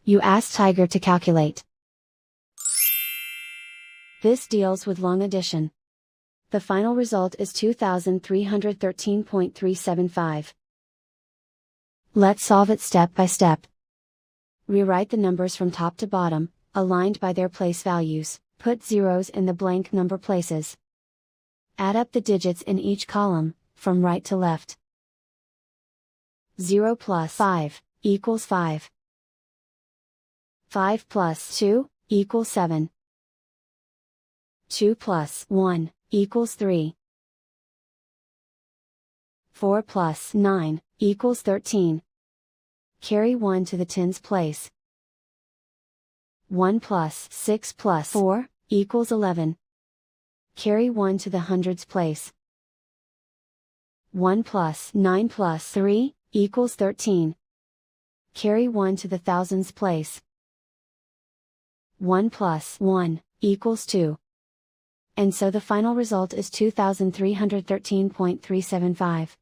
You ask Tiger to calculate. This deals with long addition. The final result is 2313.375. Let's solve it step by step. Rewrite the numbers from top to bottom, aligned by their place values. Put zeros in the blank number places. Add up the digits in each column, from right to left. 0 plus 5 equals 5. 5 plus 2 equals 7. 2 plus 1 equals 3. 4 plus 9 equals 13. Carry 1 to the tens place. 1 plus 6 plus 4 equals 11. Carry 1 to the hundreds place. 1 plus 9 plus 3 equals 13. Carry 1 to the thousands place. 1 plus 1 equals 2. And so the final result is 2313.375.